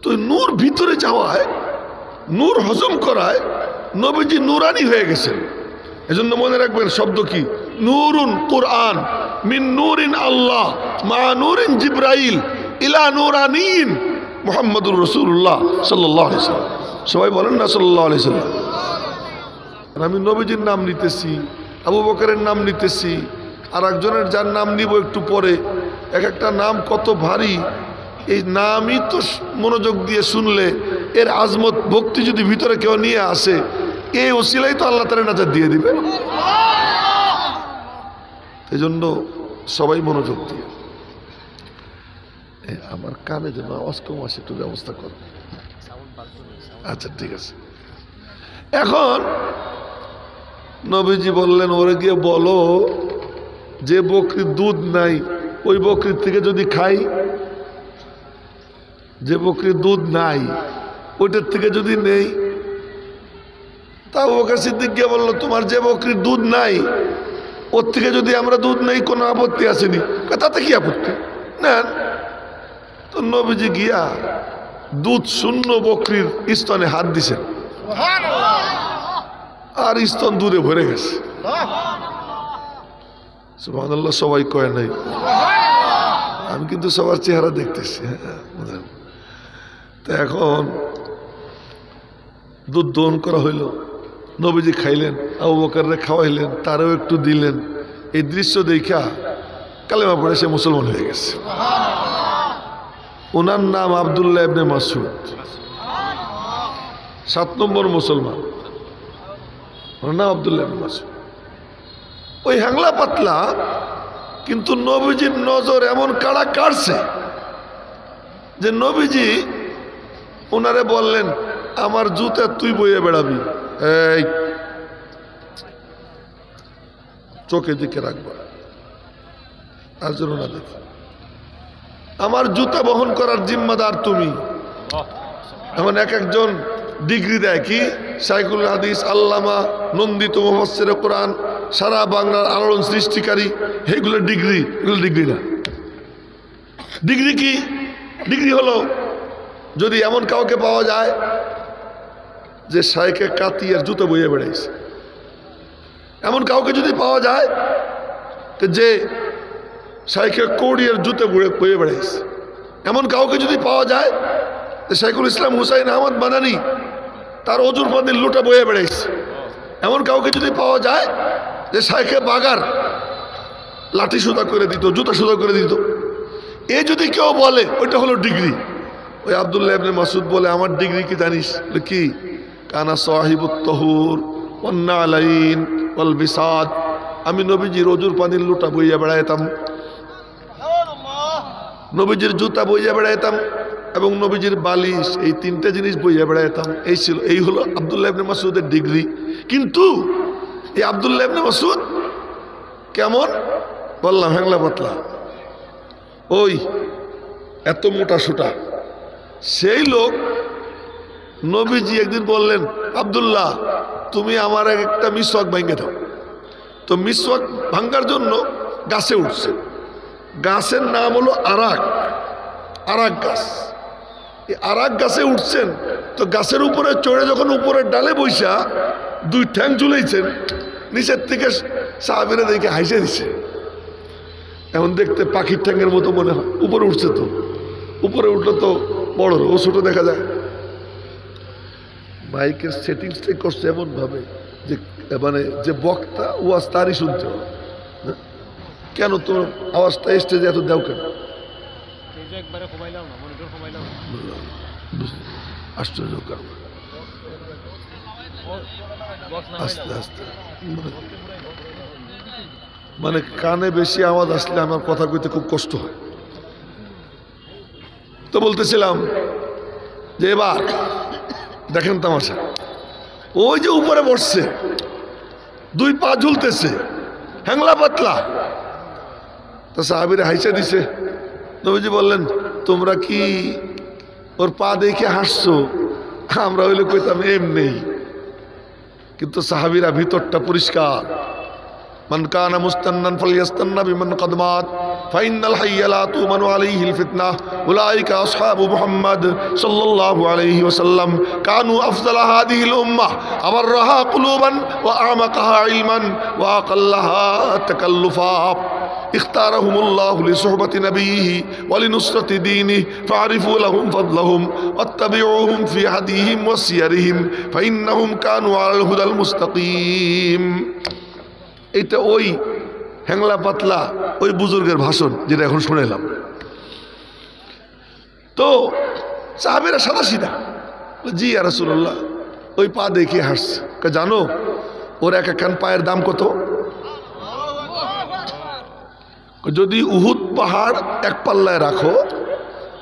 তো নূর ভিতরে যাওয়ায়, নূর হজম করায় নবীজি নূরানি হয়ে গেছেন। এজন্য মনে রাখবেন শব্দ কি, নূরুন কুরআন মিন নূরিন আল্লাহ মা নূরিন জিব্রাইল ইলা নূরানিন মুহাম্মদুর রাসূলুল্লাহ সাল্লাল্লাহু আলাইহি ওয়াসাল্লাম। সবাই বলেন না সাল্লাল্লাহু আলাইহি ওয়াসাল্লাম। আমি নবীজির নাম নিতেছি, আবু বকরের নাম নিতেছি, আর একজনের যার নাম নিব একটু পরে। এক একটা নাম কত ভারী, এই নামই তো মনোযোগ দিয়ে শুনলে এর আজমত ভক্তি যদি ভিতরে কেউ নিয়ে আসে, এই ওসিলাই তো আল্লাহ তাআলা নাজাত দিয়ে দিবে। এই জন্য সবাই মনোযোগ দিয়ে, আমার কানে যেন আওয়াজ কম আসে একটু ব্যবস্থা করো। আচ্ছা ঠিক আছে। এখন নবীজি বললেন, ওরে গিয়ে বলো যে বকরির দুধ নাই ওই বকরির থেকে যদি খাই, যে বকরির দুধ নাই ওইটার থেকে যদি নেই। তা আবু বকর সিদ্দিক গিয়ে বললো, তোমার যে বকরির দুধ নাই ওর থেকে যদি আমরা দুধ নেই কোনো আপত্তি আসেনি। তাতে কি আপত্তি না। তো নবীজি গিয়া দুধ শূন্য বকরির স্তনে হাত দিছেন, আর স্তন দুধে ভরে গেছে। সুবহানাল্লাহ, সবাই কয় নাই, আমি কিন্তু সবার চেহারা দেখতেছি। তো এখন দুধ দহন করা হইল, নবীজি খাইলেন, আবু বকররে খাওয়াইলেন, তারও একটু দিলেন। এই দৃশ্য দেখা কালেমা পড়ে সে মুসলমান হয়ে গেছে। ওনার নাম আব্দুল্লাহ ইবনে মাসউদ, 7 নম্বর মুসলমান। ওনার নাম আব্দুল্লাহ ইবনে মাসউদ। ওই হ্যাংলা পাতলা, কিন্তু নবীজির নজর এমন কাড়া কাটছে যে নবীজি ওনারে বললেন, আমার জুতা তুই বইয়ে বেড়াবি, এই চোখে দিকে রাখবা, আর যেন না দেখি। আমার জুতা বহন করার জিম্মাদার তুমি। এমন এক একজন ডিগ্রি দেয়, কি শাইখুল হাদিস, আল্লামা, নন্দিত মুফাসসির কোরআন, সারা বাংলার আলোড়ন সৃষ্টিকারী, এইগুলো ডিগ্রি। এগুলো ডিগ্রি না। ডিগ্রি কি? ডিগ্রি হলো যদি এমন কাউকে পাওয়া যায় যে শাইখে কাতিয়ার জুতো বইয়ে বেড়াইছে, এমন কাউকে যদি পাওয়া যায় যে শাইখে কৌড়িয়ার জুতো বইয়ে বেড়াইছে, এমন কাউকে যদি পাওয়া যায় যে শাইখুল ইসলাম হুসাইন আহমদ মাদানী তার অজুর পানির লুটা বইয়ে বেড়াইছে, এমন কাউকে যদি পাওয়া যায় যে শাইখে বাগার লাঠি সুতা করে দিত, জুতা সুতা করে দিত, এ যদি কেউ বলে ওইটা হলো ডিগ্রি। ওই আব্দুল্লাহ ইবনে মাসউদ বলে, আমার ডিগ্রি কি জানিস? কি? কানা সাহিবুত তাহুর ওয়ান নালাইন ওয়াল বিসাদ। আমি নবীজির অজুর পানির লুটা বইয়া বেড়াইতাম, নবীজির জুতা বইয়া বেড়াইতাম, এবং নবীজির বালিশ, এই 3টে জিনিস বইয়া বেড়াইতাম। এই হলো আব্দুল্লাহ ইবনে মাসউদের ডিগ্রি। কিন্তু এই আব্দুল্লাহ ইবনে মাসউদ কেমন? বললাম হ্যাংলা পাতলা, ওই এত মোটা সোটা। সেই লোক নবীজি একদিন বললেন, আব্দুল্লাহ তুমি আমার একটা মিসওয়াক ভেঙে দাও। তো মিসওয়াক ভাঙ্গার জন্য গাছে উঠছে, গাছের নাম হলো আরাক গাছ। এই আরাক গাছে উঠছেন, তো গাছের উপরে চড়ে যখন উপরের ডালে বইসা 2 ঠ্যাং ঝুলেছেন, নিচের থেকে সাহাবীরা দেখে হাসে দিছে। এখন দেখতে পাখির ঠ্যাংয়ের মতো মনে হয়। উপরে উঠছে, তো উপরে উঠলে তো বড়, ও ছোট দেখা যায়। মাইকের সেটিংসটাই করছে এমন ভাবে যে মানে যে বক্তা ওয়াজ তারই শুনতে হবে। কেন তোর আওয়াজটা স্টেজে এত দেও কেন? আশ্চর্য কারণ। আস্তে আস্তে মানে কানে বেশি আওয়াজ আসলে আমার কথা কইতে খুব কষ্ট হয়। তো বলতেছিলাম যে এবার দেখেন তামাশা, ওই যে উপরে বসছে, 2 পা ঝুলতেছে, হ্যাংলা পাতলা। তো সাহাবীরা হাইসা দিছে। নবীজি বললেন, তোমরা কি ওর পা দেখে হাসছো? আমরা হইলে কইতাম এমনি। কিন্তু সাহাবীরা ভিতরটা পরিষ্কার। মান কানা মুস্তান্নান ফালিয়াস্তান্না বিমান কদ মাত। ফাইনাল হাইয়া লা তুমানু আলাইহিল ফিতনা উলাইকা আসহাবু মুহাম্মদ সাল্লাল্লাহু আলাইহি ওয়াসাল্লাম কানু আফদালা হাদিহিল উম্মাহ আবাররাহা কুলুবান ওয়া আমাকাহা ইলমান ওয়া আকাল্লাহা তাকাল্লুফা اختارهم الله لصحبة نبيه ولنصرة دينه فاعرفوا لهم فضلهم واتبعوهم في هديهم وسيرهم فإنهم كانوا على الهدى المستقيم এটা ওই হ্যাংলা পাতলা ওই বুজুর্গের ভাষণ যেটা এখন শুনেলাম। তো সাহাবীরা সাদাসিধা, জি ইয়া রাসূলুল্লাহ, ওই পা দেখে হাসছে। জানো ওর এক একখান পায়ের দাম কত? যদি উহুদ পাহাড় এক পাল্লায় রাখো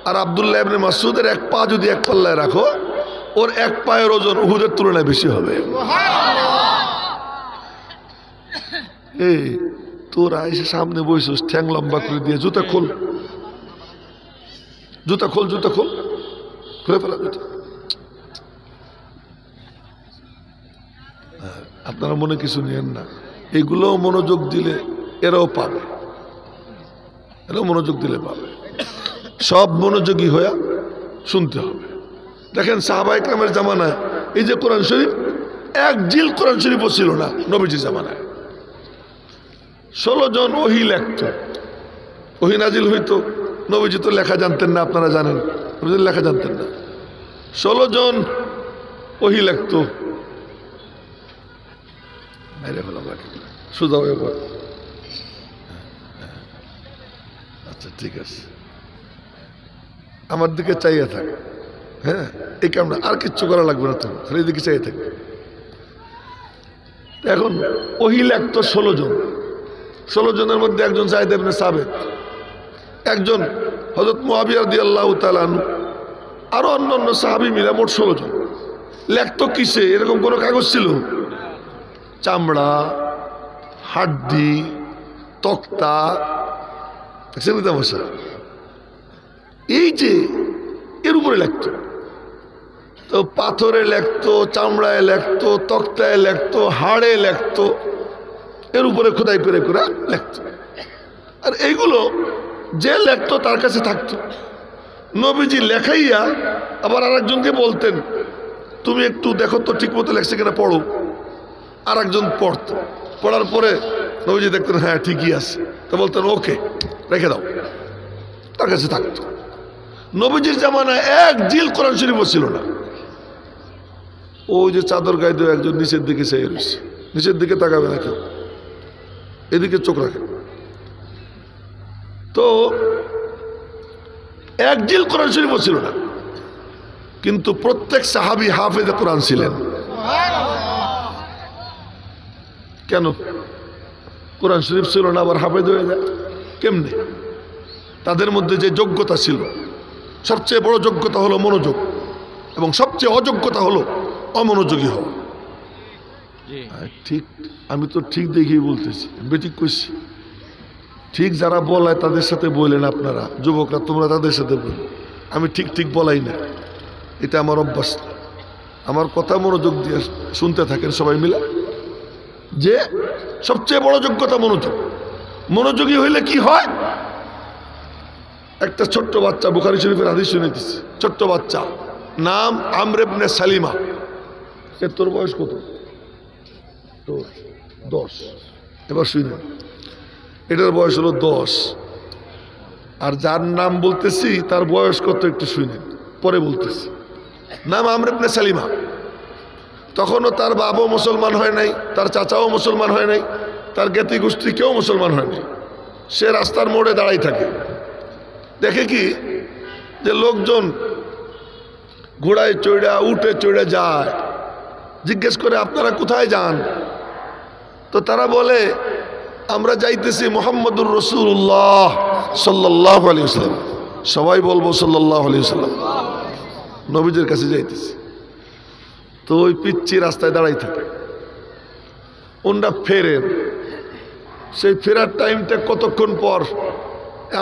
আর আব্দুল্লাহ ইবনে মাসউদের এক পা যদি এক পাল্লায় রাখো, ওর এক পায়ের ওজন উহুদের তুলনায় বেশি হবে। এই তোরা এসে সামনে বইছিস ঠ্যাং লম্বা করে দিয়ে, জুতা খোল, জুতা খোল, জুতা খোল, খুলে ফেলা জুতা। আপনারা মনে কিছু নিয়েন না, এগুলোও মনোযোগ দিলে এরাও পাবে, এরাও মনোযোগ দিলে পাবে। সব মনোযোগী হয়ে শুনতে হবে। দেখেন সাহাবা ইকরামের জামানায় এই যে কোরআন শরীফ, এক জিল কোরআন শরীফও ছিল না নবীজির জামানায়। 16 জন ওহী লেখত, ওহী নাজিল হইতো। নবীজি তো লেখা জানতেন না, আপনারা জানেন, নবীজি লেখা জানতেন না। 16 জন ওহী লেখত। সোজা হয়ে পড়। আচ্ছা ঠিক আছে, আমার দিকে চাইয়ে থাক। হ্যাঁ, এই কামটা আর কিচ্ছু করা লাগবে না, তুমি খালি দিকে চাইয়ে থাকবে। এখন ওহী লেখত 16 জন। 16 জনের মধ্যে একজন যায়েদ ইবনে সাবিত, একজন হযরত মুআবিয়া রাদিয়াল্লাহু তাআলা আনহু, আরো অন্যান্য সাহাবী মিলে মোট 16 জন। লেখতো কিসে? এরকম কোনো কাগজ ছিল? চামড়া, হাড্ডি, তক্তা, এই যে এর উপরে লেখতো। তো পাথরে লেখতো, চামড়ায় লেখতো, তক্তায় লেখতো, হাড়ে লেখতো, এর উপরে খোদাই করে করে লেখতো। আর এইগুলো যে লেখতো তার কাছে থাকতো। নবীজি লেখাইয়া আবার আরেকজনকে বলতেন, তুমি একটু দেখো তো ঠিক মতো লেখছে কিনা, পড়ো। আর একজন পড়তো, পড়ার পরে নবীজি দেখতেন হ্যাঁ ঠিকই আছে, তো বলতেন ওকে রেখে দাও, তার কাছে থাকতো। নবীজির জামানায় এক জিল কোরআন শরীফও ছিল না। ওই যে চাদর গায়ে দিয়ে একজন নিচের দিকে চেয়ে রয়েছে, নিচের দিকে তাকাবে না কেউ, এদিকে চোখ রাখে। তো এক জিল কোরআন শরীফও ছিল না, কিন্তু প্রত্যেক সাহাবী হাফেজে কোরআন ছিলেন। কেন? কোরআন শরীফ ছিল না আবার হাফেজ হয়ে যায় কেমনে? তাদের মধ্যে যে যোগ্যতা ছিল, সবচেয়ে বড় যোগ্যতা হলো মনোযোগ, এবং সবচেয়ে অযোগ্যতা হলো অমনোযোগী হওয়া। ঠিক, আমি তো ঠিক দেখেই বলতেছি, বেঠিক কইছি। ঠিক যারা বলায় তাদের সাথে বললেন আপনারা, যুবকরা তোমরা তাদের সাথে বল, আমি ঠিক ঠিক বলাই না, এটা আমার অভ্যাস। আমার কথা মনোযোগ দিয়ে শুনতে থাকেন সবাই মিলে। যে সবচেয়ে বড় যোগ্যতা মনোযোগ। মনোযোগী হইলে কি হয়? একটা ছোট্ট বাচ্চা, বুখারী শরীফের হাদিস শুনাইতেছি, ছোট্ট বাচ্চা, নাম আমর ইবনে সালিমা। তোর বয়স কত? তোর 10। এবার শুনে, এটার বয়স হলো 10। আর যার নাম বলতেছি তার বয়স কত একটু শুনেন, পরে বলতেছি। নাম আমর ইবনে সালিমা। তখনও তার বাবাও মুসলমান হয় নাই, তার চাচাও মুসলমান হয় নাই, তার জ্ঞাতি গোষ্ঠী কেউ মুসলমান হয় নাই। সে রাস্তার মোড়ে দাঁড়াই থাকে, দেখে কি যে লোকজন ঘোড়ায় চড়া, উঠে চড়ে যায়। জিজ্ঞেস করে আপনারা কোথায় যান? তো তারা বলে আমরা যাইতেছি মুহাম্মদুর রাসূলুল্লাহ সাল্লাল্লাহু আলাইহি ওয়াসাল্লাম। সবাই বলবো সাল্লাল্লাহু আলাইহি ওয়াসাল্লাম, নবীজির কাছে যাইতেছি। তো ওই পিচ্ছি রাস্তায় দাঁড়াই থাকে, ওনরা ফেরেন। সেই ফেরার টাইমটা কতক্ষণ পর?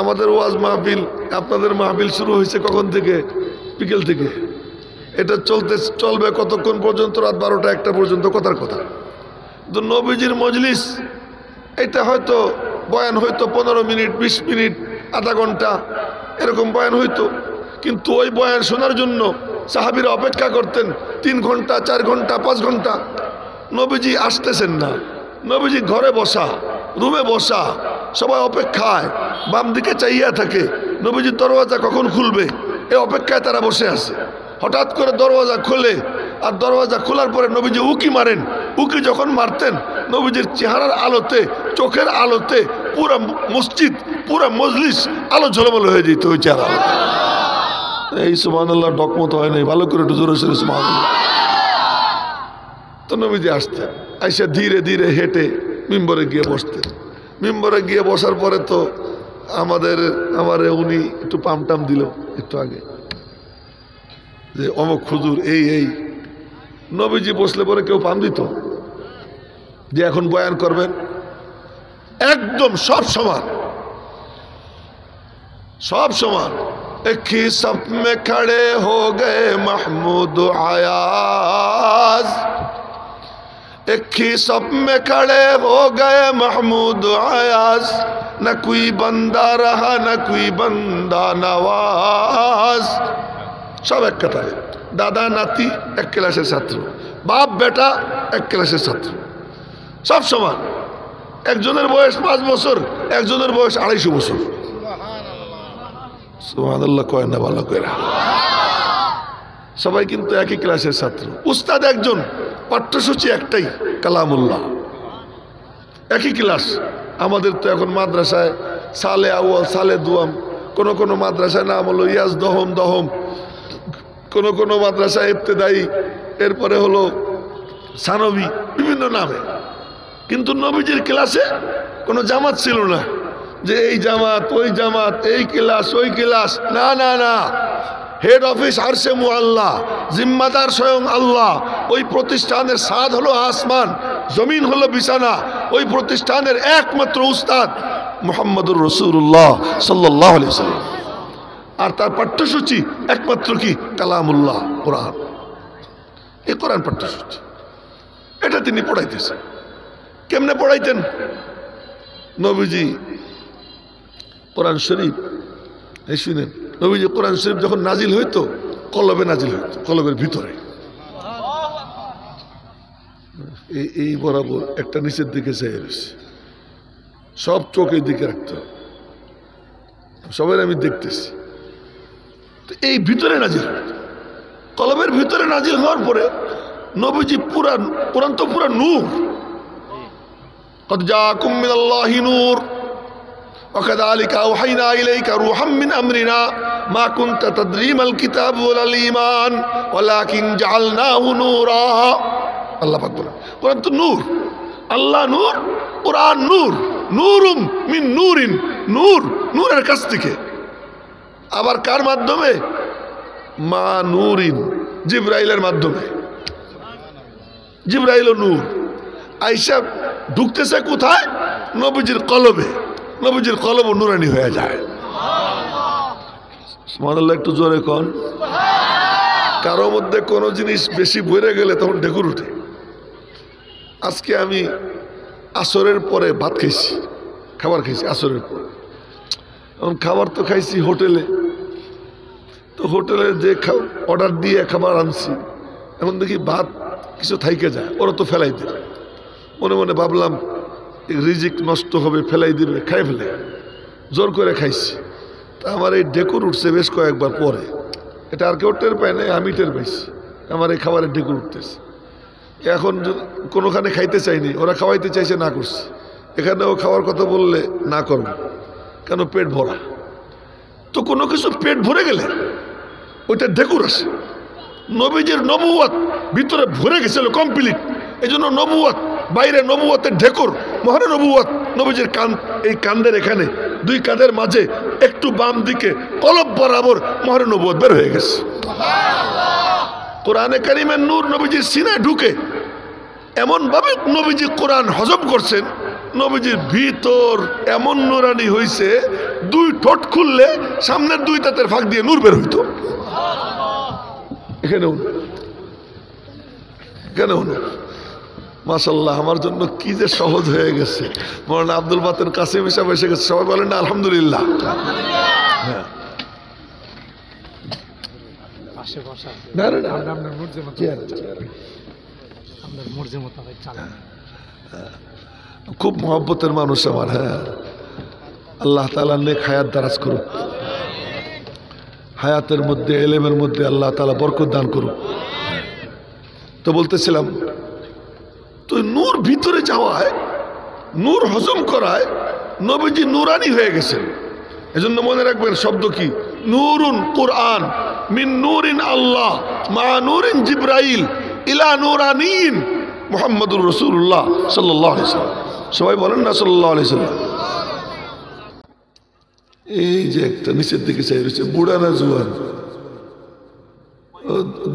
আমাদের ওয়াজ মাহফিল, আপনাদের মাহফিল শুরু হয়েছে কখন থেকে? বিকেল থেকে। এটা চলবে কতক্ষণ পর্যন্ত? রাত 12টা 1টা পর্যন্ত, কথার কথা। তো নবীজির মজলিস এটা হয়তো বয়ান হইতো 15 মিনিট, 20 মিনিট, আধা ঘন্টা, এরকম বয়ান হইতো। কিন্তু ওই বয়ান শোনার জন্য সাহাবীরা অপেক্ষা করতেন 3 ঘন্টা, 4 ঘন্টা, 5 ঘন্টা। নবীজি আসতেছেন না, নবীজি ঘরে বসা, রুমে বসা, সবাই অপেক্ষায় বাম দিকে চাইয়া থাকে নবীজির দরওয়াজা কখন খুলবে, এই অপেক্ষায় তারা বসে আছে। হঠাৎ করে দরওয়াজা খোলে, আর দরওয়াজা খোলার পরে নবীজি উকি মারেন। উকি যখন মারতেন নবীজির চেহারার আলোতে, চোখের আলোতে পুরা মসজিদ, পুরা মজলিস আলো ঝলমল হয়ে যেত ওই চেহারা। এই সুবহানাল্লাহ ডকমত হয় নাই, ভালো করে একটু জোরে সোরে সুবহানাল্লাহ। তো নবীজি আসতেন, আইসা ধীরে ধীরে হেঁটে মিম্বরে গিয়ে বসতেন। মিম্বরে গিয়ে বসার পরে তো আমারে উনি একটু পাম টাম দিল একটু আগে, যে অমুক হুজুর এই। নবীজি বসলে পরে কেউ পাম দিত যে এখন বয়ান করবেন? একদম সব সমান, সব সমান। एक ही सब में खड़े हो गए महमूद आयाज, एक ही सब में खड़े हो गए महमूद आयाज, न कोई बंदा रहा न कोई बंदा नवाज। सब एक कतारे, दादा नाती एक क्लासेर छात्र, बाप बेटा एक क्लासेर छात्र, सब समान। একজনের বয়স 5 বছর, একজনের বয়স 250 বছর। সুবহানাল্লাহ কয় না ভালো করে? সবাই কিন্তু একই ক্লাসের ছাত্র, উস্তাদ একজন, পাঠ্যসূচি একটাই, কালামুল্লাহ, একই ক্লাস। আমাদের তো এখন মাদ্রাসায় সালে আউয়াল, সালে দুয়াম, কোন মাদ্রাসায় নাম হলো ইয়াজ দহম, কোন মাদ্রাসায় ইবতেদায়ী, এরপরে হলো সানবী, বিভিন্ন নামে। কিন্তু নবীজির ক্লাসে কোনো জামাত ছিল না, যে এই জামাত ওই জামাত, এই ক্লাস ওই ক্লাস, না না না। হেড অফিস আরশে মুআল্লা, জিম্মাদার স্বয়ং আল্লাহ। ওই প্রতিষ্ঠানের ছাদ হলো আসমান, জমিন হলো বিছানা। ওই প্রতিষ্ঠানের একমাত্র উস্তাদ মুহাম্মদুর রাসূলুল্লাহ সাল্লাল্লাহু আলাইহি ওয়াসাল্লাম। আর তার পাঠ্যসূচি একমাত্র কি? কালামুল্লাহ, কোরআন। এই কোরআন পাঠ্যসূচি, এটা তিনি পড়াইতেছেন। কেমনে পড়াইতেন? নবীজি কোরআন শরীফ, এই শুনেন, নবীজি কোরআন শরীফ যখন নাজিল হইতো কলবে নাজিল হইতো, কলবের ভিতরে। এই বরাবর একটা নিচের দিকে চেয়ে রয়েছে, সব চোখের দিকে রাখতে হবে, সবাই আমি দেখতেছি। তো এই ভিতরে নাজিল হইতো, কলবের ভিতরে নাজিল হওয়ার পরে নবীজি কোরআন তো পুরা নূর। قد جاءكم من الله نور وكذلك أوحينا إليك روحا من أمرنا ما كنت تدري ما الكتاب ولا الإيمان ولكن جعلناه نورا। আল্লাহ পাক বলেন কোরআন তো নূর, আল্লাহ নূর, কোরআন নূর, নূরুম মিন নূরিন, নূর নূরের কাছ থেকে। আবার কার মাধ্যমে? মা নূরিন, জিবরাইলের মাধ্যমে। জিবরাইল নূর আইসা ঢুকতেছে কোথায়? নবীজির কলবে। নবীজির কলব নুরানি হয়ে যায়। সুবহানাল্লাহ, একটু জোরে কোন। কারো মধ্যে কোনো জিনিস বেশি ভরে গেলে তখন ঢেকুর উঠে। আজকে আমি আসরের পরে ভাত খাইছি, খাবার খাইছি আসরের পরে। এখন খাবার তো খাইছি হোটেলে, তো হোটেলে যে অর্ডার দিয়ে খাবার আনছি, এখন দেখি ভাত কিছু থাইকে যায়, ওরা তো ফেলাই দেবে। মনে মনে ভাবলাম রিজিক নষ্ট হবে, ফেলাই দিবে, খাই ফেলে, জোর করে খাইছি। তা আমার এই ঢেকুর উঠছে বেশ কয়েকবার পরে। এটা আর কেউ টের পায় না, আমি টের পাইছি আমার এই খাবারের ঢেকুর উঠতেছে। এখন কোনোখানে খাইতে চাইনি, ওরা খাওয়াইতে চাইছে, না করছে। এখানেও খাওয়ার কথা বললে না করবো, কেন? পেট ভরা। তো কোনো কিছু পেট ভরে গেলে ওইটা ঢেকুর আসে। নবীজির নবুয়ত ভিতরে ভরে গেছিল কমপ্লিট, এই জন্য নবুয়ত বাইরে, নবুয়তের ঢেকুর, মহান নবুয়ত। নবীজির কান, এই কান্দের এখানে, দুই কাঁধের মাঝে একটু বাম দিকে কলব বরাবর মহান নবুয়ত বের হয়ে গেছে। কোরআনে কারিমের নূর নবীজির সিনায় ঢুকে এমন ভাবে নবীজি কোরআন হজম করছেন, নবীজির ভিতর এমন নুরানি হয়েছে, দুই ঠোঁট খুললে সামনের দুই দাঁতের ফাঁক দিয়ে নূর বের হইতো। এখানেও মাশাআল্লাহ, আমার জন্য কি যে সহজ হয়ে গেছে। মৌলানা আব্দুল বাতেন কাসিম হিসাব এসে গেছে, সবাই বলেন না আলহামদুলিল্লাহ। হ্যাঁ, না না না, খুব মহব্বতের মানুষ আমার। হ্যাঁ, আল্লাহ তাআলা নেক হায়াত দারাজ করুক, হায়াতের মধ্যে এলেমের মধ্যে আল্লাহ তাআলা বরকত দান করুক। তো বলতেছিলাম, তো নূর ভিতরে যাওয়ায়, নূর হজম করায় নবীজি নূরানি হয়ে গেছেন। এজন্য মনে রাখবেন শব্দ কি, নূরুন কুরআন মিন নূরিন আল্লাহ মা নূরিন জিব্রাইল ইলা নূরানিন মুহাম্মদুর রাসূলুল্লাহ সাল্লাল্লাহু আলাইহি ওয়াসাল্লাম। সবাই বলেন না সাল্লাল্লাহু আলাইহি ওয়াসাল্লাম। এই যে একটা নিচের দিকে চাই রয়েছে, বুড়া না জুয়ান,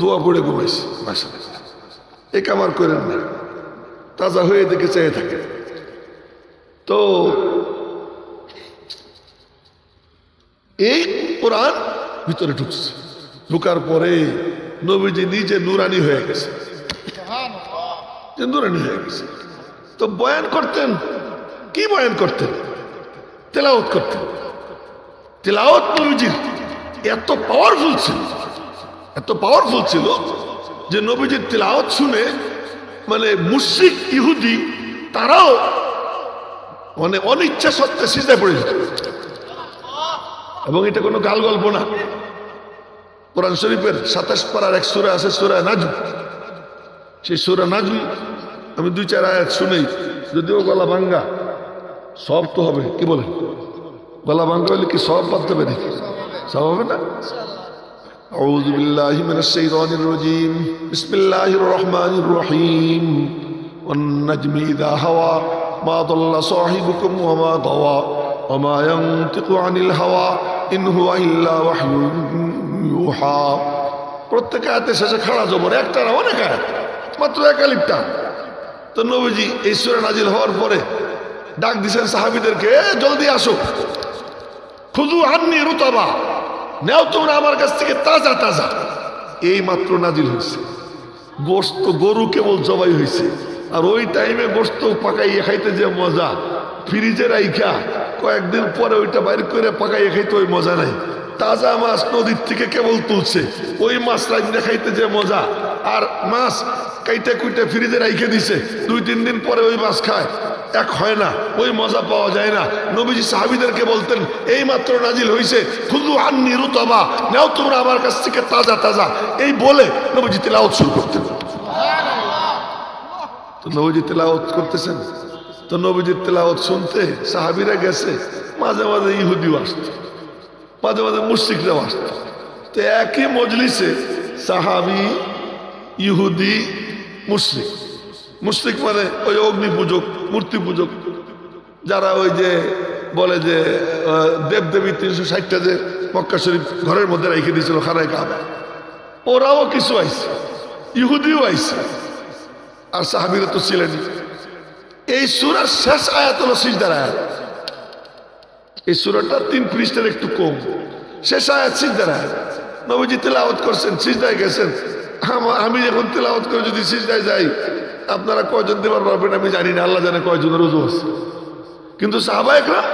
দোয়া পড়ে ঘুমাইছে, মাশাআল্লাহ, এ কামার করেন না, তাজা হয়ে দিকে চেয়ে থাকে। তো এই কোরআন ভিতরে ঢুকছে, ঢুকার পরে নবীজি নিজে নূরানি হয়ে গেছে, নূরানি হয়ে গেছে। তো বয়ান করতেন, কি বয়ান করতেন? তেলাওয়াত করতেন। তেলাওয়াত নবীজির এত পাওয়ারফুল ছিল, এত পাওয়ারফুল ছিল যে নবীজির তেলাওয়াত শুনে মানে মুশরিক ইহুদি তারাও মানে অনিচ্ছা সত্ত্বে সিজদায় পড়ে যেত। এবং এটা কোনো গাল গল্প না। কোরআন শরীফের 27 পারার এক সূরা আছে, সূরা নাজম। সেই সূরা নাজম আমি 2-4 আয়াত শুনেই, যদিও গলা ভাঙ্গা, সব তো হবে, কি বলেন? গলা ভাঙ্গা হলে কি সব বাদ দেবে নাকি? সব হবে না? আউযু বিল্লাহি মিনাশ শাইতানির রাজীম, বিসমিল্লাহির রহমানির রহিম, ওয়ান নাজমি ইযা হাওয়া মা দাল্লা সাহিবুকুম ওয়া মা গাওয়া ওয়া মা ইয়ানতিকু আনিল হাওয়া ইন হুয়া ইল্লা ওয়াহয়ুন ইউহা। প্রত্যেক আয়াতের শেষে খাড়া জবর, একটা না অনেক আয়াত, মাত্র এক আলিফটা। তো নবীজি এই সূরা নাজিল হওয়ার পরে ডাক দিয়েছেন সাহাবীদেরকে, জলদি আসো, খুযু আন্নী রুতাবা, নেও তোমরা আমার কাছ থেকে তাজা তাজা। এই মাত্র নাজিল হয়েছে, গোশত গরু কেবল জবাই হয়েছে, আর ওই টাইমে গোশত পাকাইয়ে খাইতে যে মজা, ফ্রিজে রাইখা কয়েকদিন পরে ওইটা বাইর করে পাকাইয়ে খাইতে ওই মজা নাই। তাজা মাছ নদীর থেকে কেবল তুলছে, ওই মাছ রাইখে খাইতে যে মজা, আর মাছ কাইটা কুইটা ফ্রিজে রাইখে দিছে, 2-3 দিন পরে ওই মাছ খায়, এক হয় না, ওই মজা পাওয়া যায় না। নবীজি সাহাবীদেরকে বলতেন, এই মাত্র নাজিল হয়েছে, খুযু আন্নী রুতাবা, নাও তোমরা আমার কাছ থেকে তাজা তাজা। এই বলে নবীজি তেলাওয়াত শুরু করতেন। তো নবীজি তেলাওয়াত করতেছেন, তো নবীজির তেলাওয়াত শুনতে সাহাবীরা গেছে, মাঝে মাঝে ইহুদিও আসতো, মাঝে মাঝে মুশরিকরাও আসতো। তো একই মজলিসে সাহাবী, ইহুদি, মুশরিক। মুশরিক মানে ওই অগ্নি পূজক, মূর্তি পূজক, যারা ওই যে বলে যে দেবদেবী 360টা যে মক্কা শরীফ ঘরের মধ্যে রেখে দিয়েছিল খানায় কাবা, ওরাও কিছু আইছে, ইহুদিও আইছে, আর সাহাবীরা তো ছিলেনই। এই সূরার শেষ আয়াত হলো সিজদার আয়াত। এই সূরাটা 3 পৃষ্ঠার একটু কম, শেষ আয়াত সিজদার আয়াত। নবীজি তেলাওয়াত করছেন, সিজদায় গেছেন। আমি যখন তেলাওয়াত করে যদি সিজদায় যাই, আপনারা কয়জন দেবার পারবেন আমি জানি না, আল্লাহ জানে কয়জনের ওযু আছে। কিন্তু সাহাবায়ে কেরাম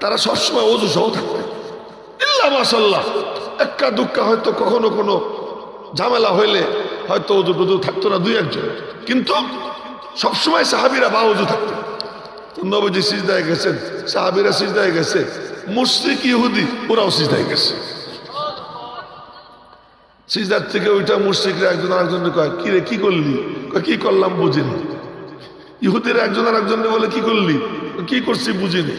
তারা সবসময় ওযু সহ থাকতেন। ইল্লা মাশাআল্লাহ, এক্কা দুক্কা হয়তো কখনো কোনো ঝামেলা হইলে হয়তো ওযু থাকতো না 2-1 জন, কিন্তু সবসময় সাহাবীরা বা ওযু থাকতেন। নবীজি সিজদায় গেছেন, সাহাবীরা সিজদায় গেছে, মুশরিক ইহুদি ওরাও সিজদায় গেছে। সিজদার থেকে ওইটা মুশরিকরা একজন আরেকজনকে কয়, কি রে কি করলি? কি করলাম বুঝিনি। ইহুদিরা একজন আরেকজনকে বলে, কি করলি? কি করছি বুঝিনি।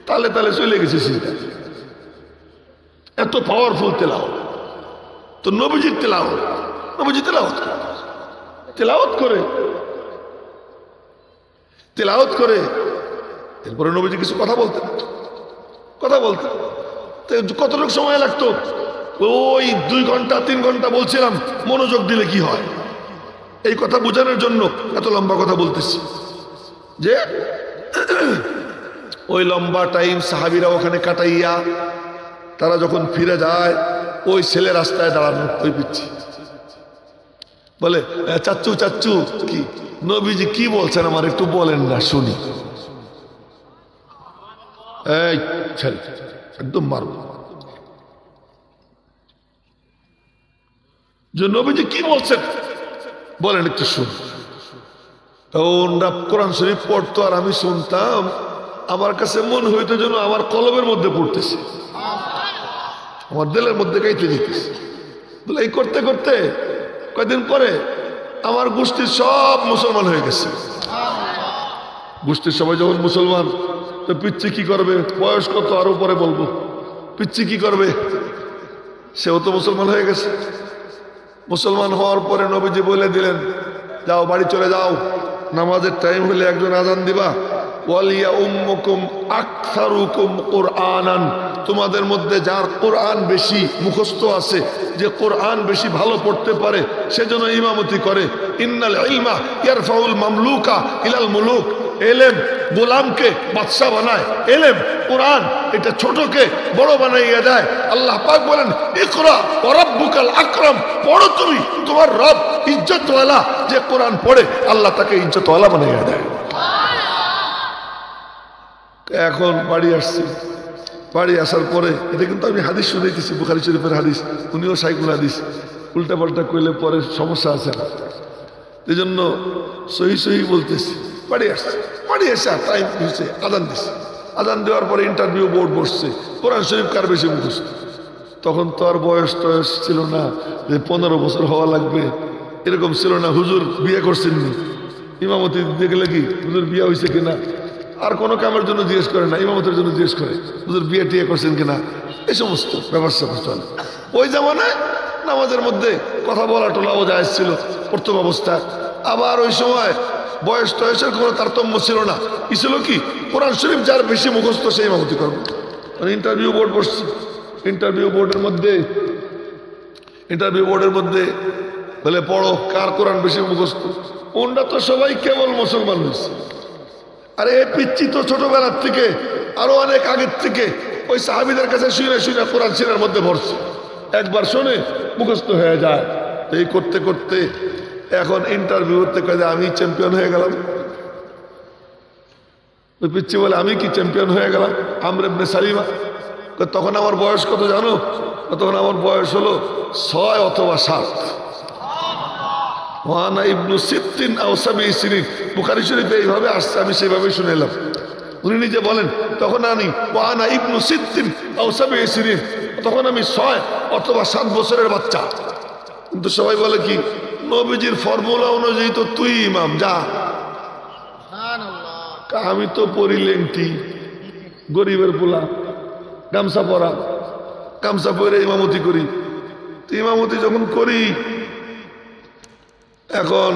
তালে তালে চলে গেছে সিজদা। এত পাওয়ারফুল তেলাওয়াত। তো নবীজির তেলাওয়াত, নবীজি তেলাওয়াত করে এরপরে নবীজি কিছু কথা বলতেন। কতটুকু সময় লাগতো? ওই 2 ঘন্টা 3 ঘন্টা বলছিলাম, মনোযোগ দিলে কি হয় এই কথা বোঝানোর জন্য এত লম্বা কথা বলতেছি। যে ওই লম্বা টাইম সাহাবীরা ওখানে কাটাইয়া তারা যখন ফিরে যায়, ওই ছেলে রাস্তায় দাঁড়ানো, ওই পিচ্ছি বলে চাচ্চু চাচ্চু কি নবীজি কি বলছেন আমার একটু বলেন না শুনি। এই ছেলে একদম মারব যে নবীজি কি বলছেন বলেন একটু শুন। ওরা কোরআন শরীফ পড়তো আর আমি শুনতাম, আমার কাছে মন হইতো যেন আমার কলবের মধ্যে পড়তেছে, আমার দিলের মধ্যে গাইতে যেতেছে। বলে এই করতে করতে কয়দিন পরে আমার গোষ্ঠীর সব মুসলমান হয়ে গেছে। গোষ্ঠীর সবাই যখন মুসলমান, তো পিচ্ছি কি করবে, বয়স কত আরো পরে বলবো, পিচ্ছি কি করবে, সেও তো মুসলমান হয়ে গেছে। মুসলমান হওয়ার পরে নবীজি বলে দিলেন যাও বাড়ি চলে যাও, নামাজের টাইম হলে একজন আজান দিবা, ওয়ালিয়া উম্মুকুম আকসারুকুম কুরআনান, তোমাদের মধ্যে যার কোরআন বেশি মুখস্থ আছে, যে কোরআন বেশি ভালো পড়তে পারে সেজন্য ইমামতি করে। ইন্নাল ইলমা ইয়ারফাউল মামলুকা ইলাল মুলুক, এলেম গোলামকে বাদশা বানায়, এলেম কোরআন এটা ছোটকে বড় বানাইয়া দেয়। আল্লাহ পাক বলেন ইকরা ওয়া রাব্বুকাল আকরাম, পড়ো তুমি, তোমার রব ইজ্জতওয়ালা, যে কোরআন পড়ে আল্লাহ তাকে ইজ্জতওয়ালা বানাইয়া দেয়। এখন বাড়ি আসছি, বাড়ি আসার পরে এটা কিন্তু আমি হাদিস শুনাইতেছি, বুখারী শরীফের হাদিস, উনিও সাইকুল হাদিস, উল্টা পাল্টা কইলে পরে সমস্যা আছে, এই জন্য সহি সহি বলতেছি। বাড়ি আসছে, বাড়ি এসে টাইম হয়েছে, আজান দিচ্ছে, আজান দেওয়ার পরে ইন্টারভিউ বোর্ড বসছে, কোরআন শরীফ কার বেশি মুখস্থ। তখন তো আর বয়স টয়স ছিল না যে 15 বছর হওয়া লাগবে, এরকম ছিল না। হুজুর বিয়ে করছেননি, ইমামতি দিতে গেলে কি হুজুর বিয়ে হয়েছে কিনা, আর কোনো কামের জন্য জিজ্ঞেস করে না, ইমামতের জন্য জিজ্ঞেস করে হুজুর বিয়ে টিয়ে করছেন কিনা, এই সমস্ত ব্যবস্থা চলে। ওই জামানায় নামাজের মধ্যে কথা বলা টোলাও যায় ছিল প্রথম অবস্থায়। আবার ওই সময় বয়স টয়সের কোনো তারতম্য ছিল না, কি ছিল কি কোরআন শরীফ যার বেশি মুখস্থ সেই ইমামতি করবে। ইন্টারভিউ বোর্ড বসছে, ইন্টারভিউ বোর্ডের মধ্যে বলে পড়ো কার কোরআন বেশি মুখস্থ। ওনরা তো সবাই কেবল মুসলমান হয়েছে, আরে এই পিচ্ছি তো ছোটবেলার থেকে আরো অনেক আগের থেকে ওই সাহাবীদের কাছে শুনে শুনে কোরআন সিনার মধ্যে ভরছে, একবার শুনে মুখস্থ হয়ে যায়। এই করতে করতে এখন ইন্টারভিউ করতে কাজে আমি চ্যাম্পিয়ন হয়ে গেলাম। ওই পিচ্ছি বলে আমি কি চ্যাম্পিয়ন হয়ে গেলাম, আমর ইবনে সালিমা। তখন আমার বয়স কত জানো, তখন আমার বয়স হলো 6 অথবা 7। ওয়ানা ইবনু সিত্তিন আও সাবঈ সিনিন, বুখারী শরীফে এইভাবে আসছে, আমি সেইভাবে শুনেলাম। উনি নিজে বলেন তখন আমি ওয়ানা ইবনু সিত্তিন আও সাবঈ সিনিন, তখন আমি 6 অথবা 7 বছরের বাচ্চা। কিন্তু সবাই বলে কি নবীজির ফর্মুলা অনুযায়ী তো তুই ইমাম, যা। আমি তো পরি লেংটি, গরিবের পোলা, গামছা পরা, গামছা পরে ইমামতি করি। ইমামতি যখন করি এখন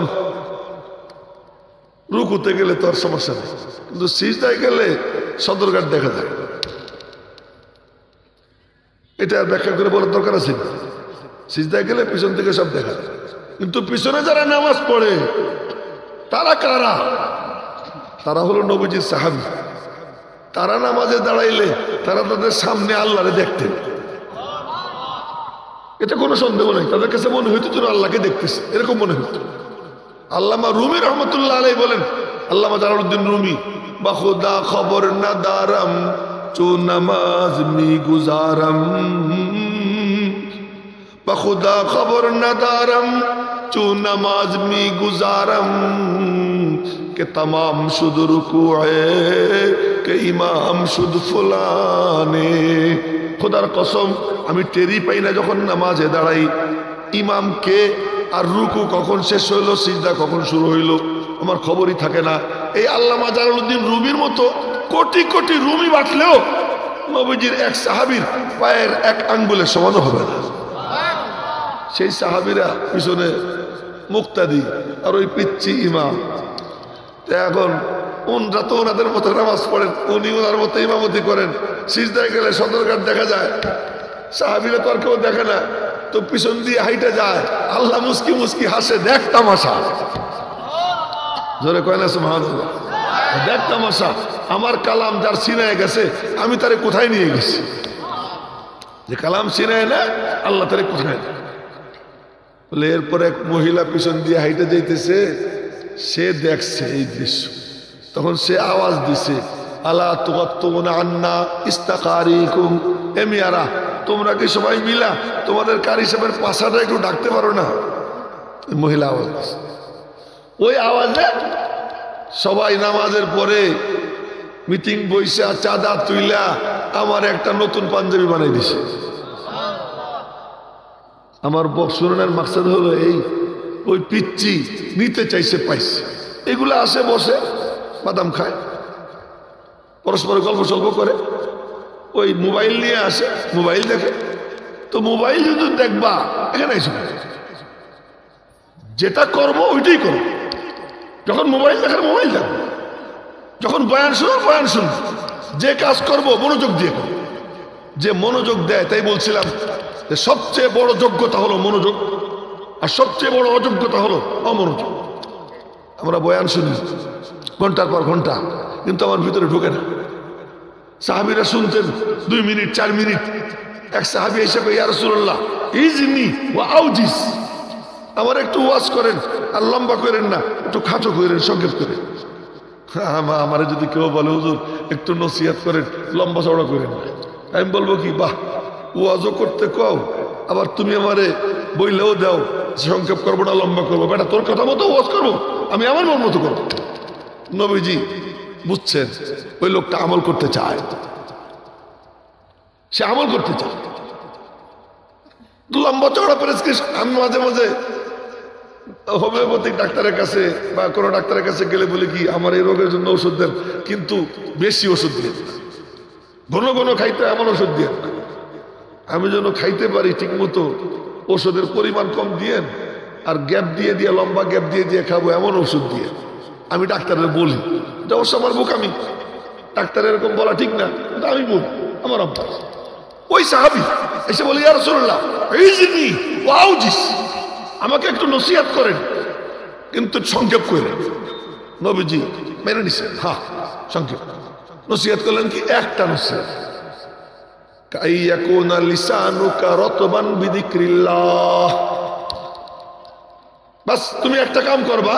রুকুতে গেলে তো আর সমস্যা নেই, কিন্তু সিজদায় গেলে সদরঘাট দেখা যায়। এটা ব্যাখ্যা করে বলার দরকার আছে, সিজদায় গেলে পিছন থেকে সব দেখা যায়। কিন্তু পিছনে যারা নামাজ পড়ে তারা কারা, তারা হলো নবীজির সাহাবী। তারা নামাজে দাঁড়াইলে তারা তাদের সামনে আল্লাহরে দেখতেন, এটা কোনো সন্দেহ নেই। তাদের কাছে মনে হইতো যেন আল্লাহকে দেখতেছে, এরকম মনে হইতো। আল্লামা রুমি রহমতুল্লাহ আলাইহি বলেন, আল্লামা জালালউদ্দিন রুমি, বাখুদা খবর না দারাম চো নামাজ মি গুজারম, বাখুদা খবর না দারাম চো নামাজ মি গুজারম, কে তমাম শুধু রুকুয়ে কে ইমাম শুধু ফুলানে। খোদার কসম আমি টেরি পাই না যখন নামাজে দাঁড়াই ইমাম কে, আর রুকু কখন শেষ হইল, সিজদা কখন শুরু হইল, আমার খবরই থাকে না। এই আল্লামা জালালউদ্দিন রুমির মতো কোটি কোটি রুমি বাঁচলেও নবীজির এক সাহাবীর পায়ের এক আঙ্গুলের সমানও হবে না। সেই সাহাবীরা পিছনে মুক্তাদি আর ওই পিচ্ছি ইমাম। এখন ওনরা তো ওনাদের মতো নামাজ পড়েন, উনি ওনার মতো ইমামতি করেন। সিজদায় গেলে সদরঘাট দেখা যায়, সাহাবীরা তো আর কেউ দেখে না, তো পিছন দিয়ে হাইটে যায়। আল্লাহ মুস্কি মুস্কি হাসে, দেখ তামাশা, জোরে কয় না সুবহানাল্লাহ, দেখ তামাশা। আমার কালাম যার সিনায় গেছে আমি তারে কোথায় নিয়ে গেছি, যে কালাম সিনায় না আল্লাহ তারে কোথায়। বলে এরপর এক মহিলা পিছন দিয়ে হাইটে যাইতেছে, সে দেখছে এই দৃশ্য, তখন সে আওয়াজ দিছে, আলা তুগাত্তুনা আন্না ইস্তাকারিকুম, এ মিয়ারা তোমরা কি সবাই মিলা তোমাদের কারি সাহেবের পাশাটা একটু ডাকতে পারো না? মহিলা আওয়াজ দিছে। ওই আওয়াজে সবাই নামাজের পরে মিটিং বইসা চাঁদা তুইলা আমার একটা নতুন পাঞ্জাবি বানাই দিছে। আমার শুনানোর মাকসাদ হলো এই, ওই পিচ্চি নিতে চাইছে পাইছে, এগুলো আসে বসে বাদাম খায়, পরস্পর গল্প সল্প করে, ওই মোবাইল নিয়ে আসে, মোবাইল দেখে। তো মোবাইল যদি দেখবা এখানে এসে যেটা করবো ওইটাই করবো, যখন মোবাইল দেখার মোবাইল দেখবো, যখন বয়ান শুনো বয়ান শুনবো, যে কাজ করবো মনোযোগ দিয়ে করবো, যে মনোযোগ দেয়। তাই বলছিলাম যে সবচেয়ে বড় যোগ্যতা হলো মনোযোগ, আর সবচেয়ে বড় অযোগ্যতা হলো অমনোযোগ। আমরা বয়ান শুনি ঘন্টার পর ঘন্টা, কিন্তু আমার ভিতরে ঢুকে না। সাহাবীরা শুনতেন 2 মিনিট 4 মিনিট। এক সাহাবী হিসেবে ইয়া রাসূলুল্লাহ ইজনি ওয়া আউজিস, আমার একটু ওয়াজ করেন, আর লম্বা করেন না, একটু খাটো করেন, সংক্ষেপ করেন। আমার যদি কেউ বলে হুজুর একটু নসিহত করেন, লম্বা চওড়া করেন না, আমি বলবো কি, বাহ, ওয়াজও করতে কও, আবার তুমি আমারে বইলেও দাও সংক্ষেপ করবো না লম্বা করবো। বেটা তোর কথা মতো ওয়াজ করবো, আমি আমার মন মতো করবো। নবীজি বুঝছেন ওই লোকটা আমল করতে চায়, সে আমল করতে চায়। লম্বা চওড়া প্রেসক্রিপশন, আমি মাঝে মাঝে হোমিওপ্যাথিক ডাক্তারের কাছে বা কোনো ডাক্তারের কাছে গেলে বলি কি, আমার এই রোগের জন্য ওষুধ দেন, কিন্তু বেশি ওষুধ দিয়ে ঘন ঘন খাইতে এমন ওষুধ দিয়ে, আমি যেন খাইতে পারি ঠিক মতো, ওষুধের পরিমাণ কম দিয়েন, আর গ্যাপ দিয়ে দিয়ে লম্বা গ্যাপ দিয়ে দিয়ে খাবো এমন ওষুধ দিয়ে। আমি ডাক্তারের বলি, এটা অবশ্য আমার বোকামি, ডাক্তার এরকম বলা ঠিক না, কিন্তু আমি বলি, আমার অভ্যাস। ওই সাহাবী এসে বলি ইয়া রাসূলুল্লাহ ইজনি ওয়া আউজিস, আমাকে একটু নসিহত করেন, কিন্তু সংক্ষেপ করে। নবীজি মেনে নিছেন, হ্যাঁ সংক্ষেপ। নসিহত করলেন কি, একটা নসিহত, কাইয়াকুনা লিসানুকা রতবান বিযিকরিল্লাহ, বাস তুমি একটা কাম করবা,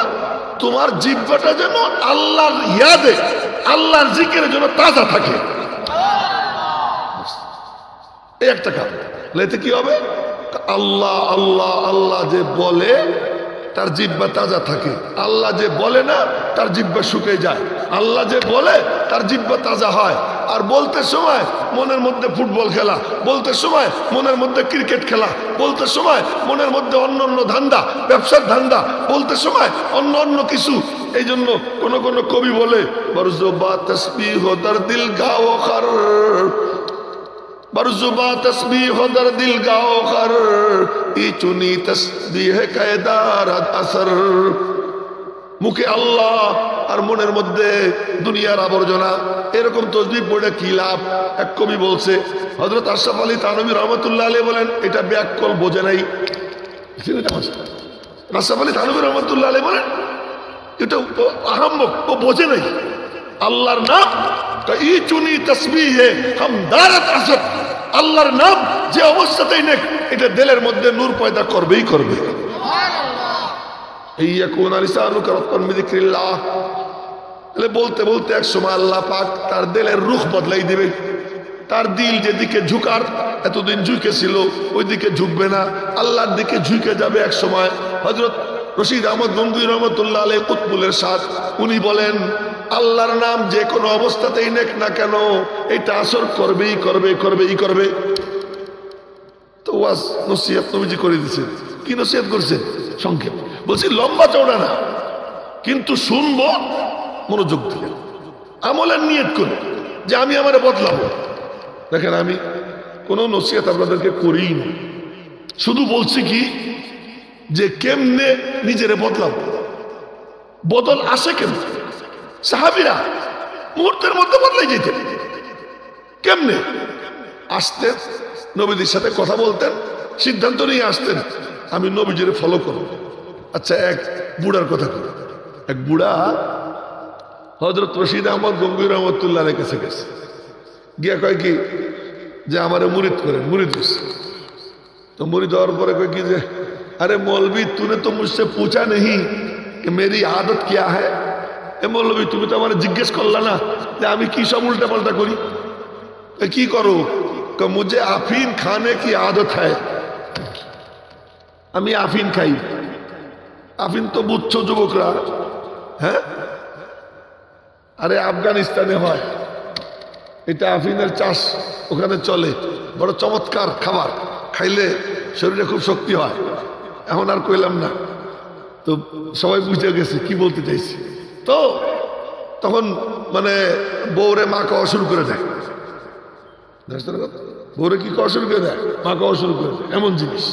তোমার জিহ্বাটা যেন আল্লাহর ইয়াদে, আল্লাহর জিকিরের জন্য তাজা থাকে। এই একটা কাম, এতে কি হবে, আল্লাহ আল্লাহ আল্লাহ যে বলে তার জিহ্বা তাজা থাকে, আল্লাহ যে বলে না তার জিহ্বা শুকিয়ে যায়, আল্লাহ যে বলে তার জিহ্বা তাজা হয়। আর বলতে সময় মনের মধ্যে ফুটবল খেলা, বলতে সময় মনের মধ্যে ক্রিকেট খেলা, বলতে সময় মনের মধ্যে অন্য অন্য ধান্দা, ব্যবসার ধান্দা, বলতে সময় অন্য অন্য কিছু। এই জন্য কোন কোন কবি বলে, বরজুবা তসবিহ দরদিল গাও খর, বরজুবা তসবিহ দরদিল গাও খর, ইচুনি তসবিহ কায়দারাত আসর। মুখে আল্লাহ আর মনের মধ্যে দুনিয়ার আবর্জনা, এরকম তসবিহ পড়ে কি লাভ? এক কবি বলছে, হযরত আশরাফ আলী থানভী রহমাতুল্লাহ আলাইহি বলেন, এটা ব্যাককল বোঝে নাই। আশরাফ আলী থানভী রহমাতুল্লাহ আলাইহি বলেন, এটা আরম্ভক, ও বোঝে নাই। আল্লাহর নাম ইচুনি তসবিহে হামদারাত আসর, আল্লাহর নাম যে অবস্থাতেই নেক, এটা দিলের মধ্যে নূর পয়দা করবেই করবে। বলতে বলতে এক সময় আল্লাহ পাক তার দিলের রুখ বদলাই দিবে, তার দিল যেদিকে ঝুঁকার এতদিন ঝুঁকে ছিল ওই দিকে ঝুঁকবে না, আল্লাহর দিকে ঝুঁকে যাবে এক সময়। হযরত রশিদ আহমদ গঙ্গুই রহমতুল্লাহ আলাইহি কুতবুলের সাথ, উনি বলেন, আল্লাহর নাম যে কোনো অবস্থাতেই নেক না কেন, এটা আসর করবেই করবে, করবেই করবে। তো ওয়াজ নসিহত নবীজি করে দিয়েছেন। কি নসিহত করছেন? সংক্ষেপ বলছি, লম্বা চওড়া না, কিন্তু শুনবো মনোযোগ দিয়ে, আমলের নিয়ত করে যে আমি আমারে বদলাবো। দেখেন, আমি কোনো নসিহত আপনাদেরকে করিই না, শুধু বলছি কি যে কেমনে নিজেরে বদলাবো, বদল আসে কেমনে। সাহাবীরা মুহূর্তের মধ্যে বদলাই যেতেন, কেমনে আসতেন, নবীদের সাথে কথা বলতেন, সিদ্ধান্ত নিয়ে আসতেন, আমি নবীজিরে ফলো করব। আচ্ছা, এক বুড়ার কথা করি। এক বুড়া হযরত রশিদ আহমদ গঙ্গুই রহমতুল্লাহ আলাইহির কাছে গেছে, গিয়া কয় কি যে আমারে মুরিদ করেন, মুরিদ হচ্ছে। তো মুরিদ হওয়ার পরে কয় কি যে अरे मौलवी तूने तो मुझसे पूछा नहीं कि मेरी आदत क्या है। ए मौलवी तुम्हें तो हमारे जिज्ञेस करला ना যে আমি কি সব উল্টা পাল্টা করি। কি করো? मुझे আফিন खाने की आदत है, আমি আফিন খাই। আফিন তো বুঝছো যুবকরা, হ্যাঁ? আরে আফগানিস্তানে হয় এটা, আফিনের চাষ ওখানে চলে, বড় চমৎকার খাবার, খাইলে শরীরে খুব শক্তি হয়। এখন আর কইলাম না, তো সবাই বুঝে গেছে কি বলতে চাইছি। তো তখন মানে বউরে মা খাওয়া শুরু করে দেয়, বউরে কি খাওয়া শুরু করে দেয়, মা খাওয়া শুরু করে দেয়, এমন জিনিস।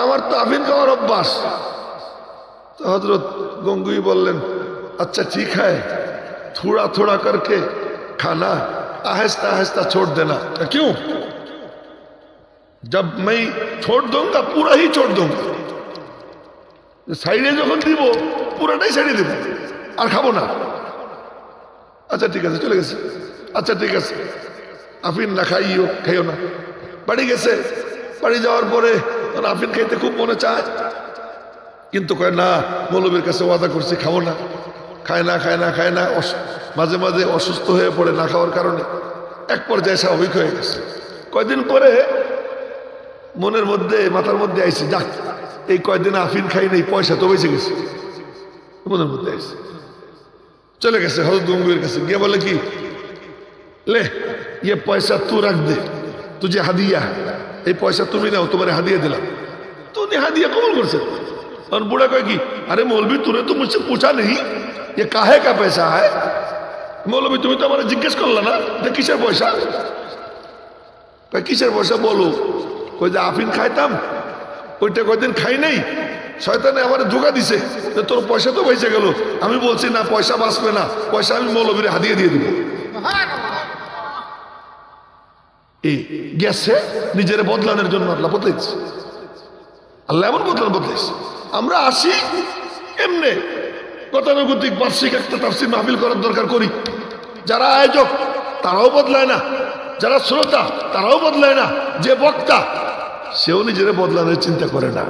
আমার তো আফিন খাওয়ার অভ্যাস। তো হযরত গঙ্গুই বললেন अच्छा ठीक है, थोड़ा थोड़ा करके खाना, आहिस्ता आहिस्ता छोड़ देना। क्यों? जब मैं छोड़ दूंगा पूरा ही छोड़ दूंगा, साइडे যখন দিব পুরাটাই সাইডে দিব, আর খাবো না। আচ্ছা ঠিক আছে, চলে গেছে। আচ্ছা ঠিক আছে, আফিন না খাইও, খাইও না। বাড়ি গেছে, বাড়ি যাওয়ার পরে আফিন খাইতে খুব মনে চায়, কিন্তু কয় না, মৌলবীর কাছে ওয়াদা করছি খাবো না। খায় না খায় না খায় না, মাঝে মাঝে অসুস্থ হয়ে পড়ে না খাওয়ার কারণে। এক পর্যায়ে স্বাভাবিক হয়ে গেছে। কয়দিন পরে মনের মধ্যে, মাথার মধ্যে আইছে, যাক এই কয়দিন আফিন খাই নেই, পয়সা তো বেঁচে গেছে, মনের মধ্যে আইছে। চলে গেছে হযরত গঙ্গুর কাছে, গিয়ে বলে কি, ले ये पैसा तू रख दे, तुझे हदिया, এই পয়সা তুমি নাও, তোমার হাদিয়া দিলাম। तूने हदिया कबूल कर सकते। और बूढ़ा कहे कि अरे मौलवी तूने तो मुझसे पूछा नहीं ये काहे का पैसा है। मौलवी तुम्हें तो हमारे जिज्ञेस करला ना যে কিসের পয়সা। কিসের পয়সা বলো। কই যে আফিন খাইতাম, ওইটা কয়দিন খাই নাই, শয়তানে আমার ধোঁকা দিছে যে তোর পয়সা তো বেঁচে গেল। আমি বলছি না, পয়সা বাঁচবে না, পয়সা আমি মৌলবীর হাদিয়া দিয়ে দিব। এই গেছে নিজের বদলানোর জন্য আল্লাহ বদলাইছে, আল্লাহ এমন বদলাইছে। আমরা আসি এমনি গতানুগতিক বার্ষিক একটা তাফসীর মাহফিল করার দরকার করি, যারা আয়োজক তারাও বদলায় না, যারা শ্রোতা তারাও বদলায় না, যে বক্তা সেও নিজের বদলানোর চিন্তা করে না।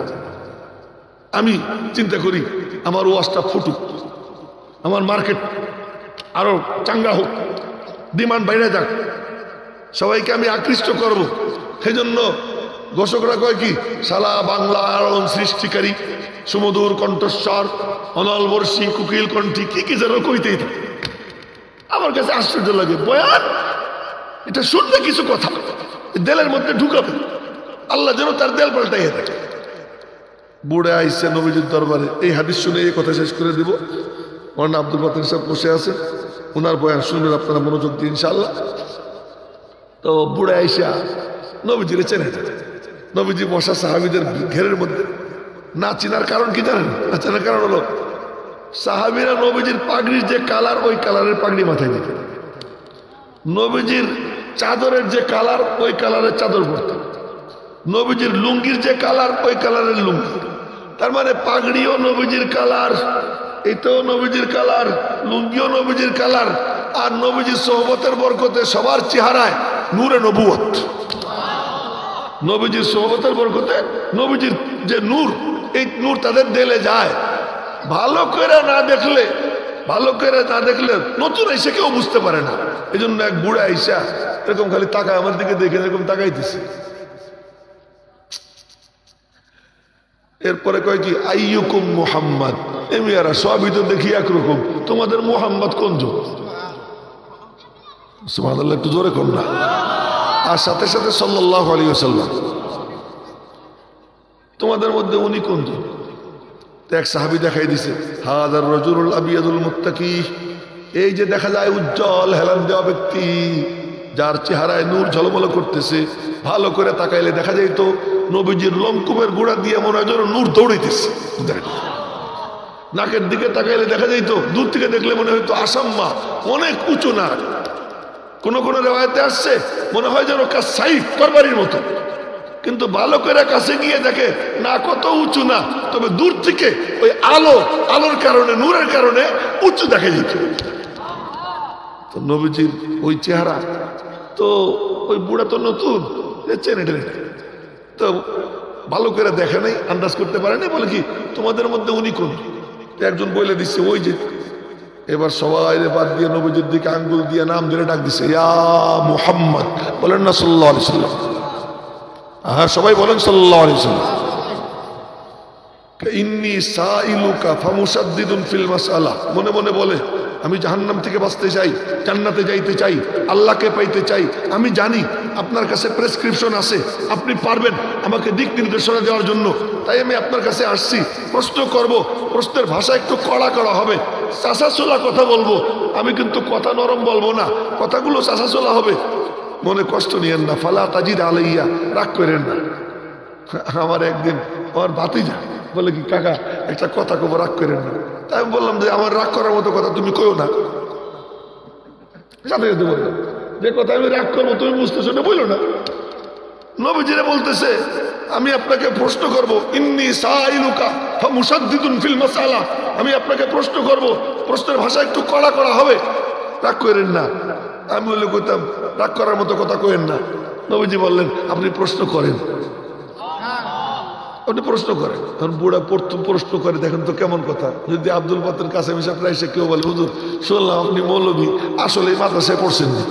আমি চিন্তা করি আমার ওয়াজটা ফুটুক, আমার মার্কেট আরো চাঙ্গা হোক, ডিমান্ড বাইরে যাক, সবাইকে আমি আকৃষ্ট করব। সেই জন্য ঘোষকরা কয় কি, সালা বাংলা আরণ সৃষ্টিকারী সুমধুর কণ্ঠস্বর অনলবর্ষী কুকিল কণ্ঠী কি কি যেন কইতেই থাকে। আমার কাছে আশ্চর্য লাগে, বয়ান এটা শুনলে কিছু কথা দেলের মধ্যে ঢুকাবে, আল্লাহ যেন তার দেল পাল্টাইয়ে থাকে। বুড়ে আইসে নবীজির দরবারে, এই হাদিস শুনে এই কথা শেষ করে দিব। মৌলানা আব্দুল বাতিন সাহেব বসে আছেন, ওনার বয়ান শুনবেন আপনারা মনোযোগ দিয়ে ইনশাআল্লাহ। তো বুড়ে আইসা নবীজিরে চেনে, নবীজি বসা সাহাবীদের ঘেরের মধ্যে। না চিনার কারণ কি জানেন? না চেনার কারণ হলো সাহাবীরা নবীজির পাগড়ির যে কালার, ওই কালারের পাগড়ি মাথায় দিতেন। নবীজির চাদরের যে কালার, ওই কালারের চাদর পরতেন। নবীজির লুঙ্গির যে কালার, ওই কালারের লুঙ্গি। তার মানে পাগড়িও নবীজির কালার, এটাও নবীজির কালার, লুঙ্গিও নবীজির কালার। আর নবীজির সোহবতের বরকতে সবার চেহারায় নূরে নবুয়ত। নবীজির সোহবতের বরকতে নবীজির যে নূর, এই নূর তাদের দিলে যায়। ভালো করে না দেখলে, ভালো করে না দেখলে নতুন এসে কেউ বুঝতে পারে না। এই জন্য এক বুড়া আইসা এরকম খালি তাকায়, আমার দিকে দেখে এরকম তাকাইতেছে। এরপরে কয় কি, আইয়ুকুম মুহাম্মদ। এমিয়ারা সবই তো দেখি একরকম, তোমাদের মুহাম্মদ কোন যুগ? সুবহানাল্লাহ, একটু জোরে কর না। আর সাথে সাথে সাল্লাল্লাহু আলাইহি ওয়াসাল্লাম, তোমাদের মধ্যে উনি কোন যুগ? এক সাহাবী দেখাই দিছে, হাযার রাজুলুল আবিয়াদুল মুত্তাকি, এই যে দেখা যায় উজ্জ্বল হেলান দেওয়া ব্যক্তি, যার চেহারায় নূর ঝলমল করতেছে। ভালো করে তাকাইলে দেখা যায় তো নবীজির লোমকূপের গোড়া দিয়ে মনে হয় যেন নূর দৌড়াইতেছে। নাকের দিকে তাকাইলে দেখা যায় তো, দূর থেকে দেখলে মনে হয়তো আসাম্মা, অনেক উঁচু নাক। কোন কোন রেওয়ায়েতে আসছে মনে হয় যেন সাইফ তরবারির মতো, কিন্তু ভালো করে কাছে গিয়ে দেখে না, কত উঁচু না, তবে দূর থেকে ওই আলোর কারণে, নূরের কারণে উঁচু দেখা যেত। তো নবীজির ওই চেহারা, তো ওই বুড়া তো নতুন চেনে টেনে, তো ভালো করে দেখে নাই, আন্দাজ করতে পারে নাই, বলে কি তোমাদের মধ্যে উনি কোন? একজন বলে দিচ্ছে ওই যে। এবার সবাই বাদ দিয়ে নবীজির দিকে আঙ্গুল দিয়ে নাম ধরে ডাক দিচ্ছে, ইয়া মুহাম্মদ, বলেন না সাল্লাল্লাহু আলাইহি সাল্লাম। হ্যাঁ, সবাই বলেন সাল্লাল্লাহু আলাইহি সাল্লাম। ইন্নী সাইলুকা ফামুসাদ্দিদুন ফিল মাসআলা, মনে মনে বলে আমি জাহান্নাম থেকে বাঁচতে চাই, জান্নাতে যাইতে চাই, আল্লাহকে পাইতে চাই। আমি জানি আপনার কাছে প্রেসক্রিপশন আছে, আপনি পারবেন আমাকে দিক নির্দেশনা দেওয়ার জন্য। তাই আমি আপনার কাছে আসছি, প্রশ্ন করব। প্রশ্নের ভাষা একটু কড়া কড়া হবে, চাষাচোলা কথা বলবো আমি, কিন্তু কথা নরম বলবো না, কথাগুলো চাষাচোলা হবে। মনে কষ্ট নিয়েন না, ফালা তাজিদ আলাইয়া, রাগ করেন না। আমার একদিন আমার ভাতিজা বলে কি, কাকা একটা কথা কব, রাগ করেন না। তাই আমি বললাম যে আমার রাগ করার মতো কথা তুমি কইও না। সাথে সাথে বললাম যে কথা আমি রাগ করবো তুমি বুঝতেছো না, বইলো না। নবীজিরে বলতেছে আমি আপনাকে প্রশ্ন করব, ইন্নী সাইলুকা ফামুসাদ্দিদুন ফিল মাসআলা, আমি আপনাকে প্রশ্ন করব, প্রশ্নের ভাষা একটু কড়া কড়া হবে, রাগ করেন না। আমি বলে কইতাম রাগ করার মতো কথা কইেন না। নবীজি বললেন আপনি প্রশ্ন করেন, আপনি প্রশ্ন করেন। তখন বুড়া প্রশ্ন করে, দেখেন তো কেমন কথা। যদি আব্দুল বাতের কাছে মিশাপড়া এসে কেউ বলে, হুজুর শুনলাম আপনি মৌলবী, আসলে এই মাদ্রাসায় পড়ছেন না,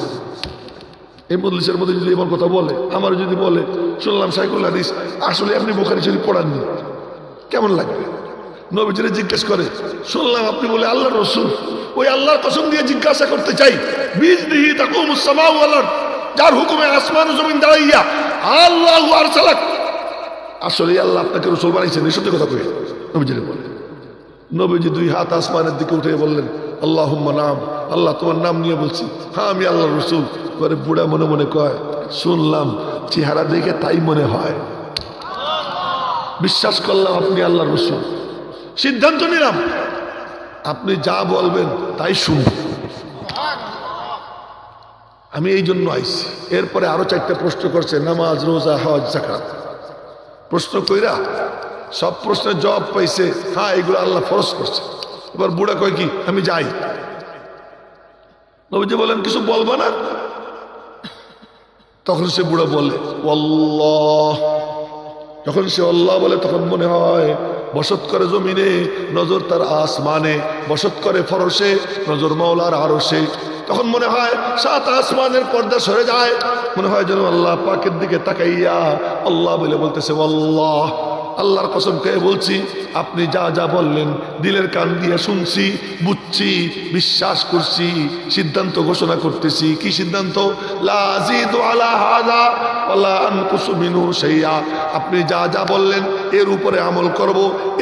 এই মজলিসের মধ্যে যদি এমন কথা বলে, আমার যদি বলে শুনলাম শাইখুল হাদিস, আসলে আপনি বুখারী শরীফ পড়াননি, কেমন লাগবে? নবীজিরে জিজ্ঞেস করে, শুনলাম আপনি বলে আল্লাহর রাসূল, ওই আল্লাহর কসম দিয়ে জিজ্ঞাসা করতে চাই, বিইজনিহি তাকুমুস সামাউ ওয়াল আরদ, যার হুকুমে আসমান ও জমিন দাঁড়াইয়া, আল্লাহু আরসালাক, আসলে আল্লাহ আপনাকে রাসূল বানাইছেন, এই সত্যি কথা কই? নবীজিরে বলে। নবীজি দুই হাত আসমানের দিকে উঠে বললেন, আল্লাহুম্মা নাম, আল্লাহ তোমার নাম নিয়ে বলছি, হ্যাঁ আমি আল্লাহর রাসূল। পরে বুড়া মনে মনে কয়, শুনলাম চেহারা দেখে তাই মনে হয়, বিশ্বাস করলাম আপনি আল্লাহর রাসূল, সিদ্ধান্ত নিলাম আপনি যা বলবেন তাই শুনব, আমি এই জন্য আইছি। এরপরে আরো 4টা প্রশ্ন করছে, নামাজ, রোজা, হজ, যাকাত। প্রশ্ন কইরা সব প্রশ্নের জবাব পাইছে, হ্যাঁ এগুলো আল্লাহ ফরজ করছে। এবার বুড়া কয় কি, আমি যাই। নবীজি বলেন কিছু বলবা না? তখন সে বুড়া বলে আল্লাহ। যখন সে আল্লাহ বলে তখন মনে হয় বসত করে জমিনে, নজর তার আসমানে, বসত করে ফরশে, নজর মাওলার আরশে। তখন মনে হয় 7 আসমানের পর্দা সরে যায়, মনে হয় যেন আল্লাহ পাকের দিকে তাকাইয়া আল্লাহ বলে বলতেছে আল্লাহ। আল্লাহর কসম খেয়ে বলছি, আপনি যা যা বললেন দিলের কান দিয়ে শুনছি, বুঝছি, বিশ্বাস করছি, সিদ্ধান্ত ঘোষণা করতেছি। কি সিদ্ধান্ত? লা আযীদু আলা হাযা ওয়ালা আনকুসু মিনহু শাইআ। আপনি যা যা বললেন এর উপরে আমল করব,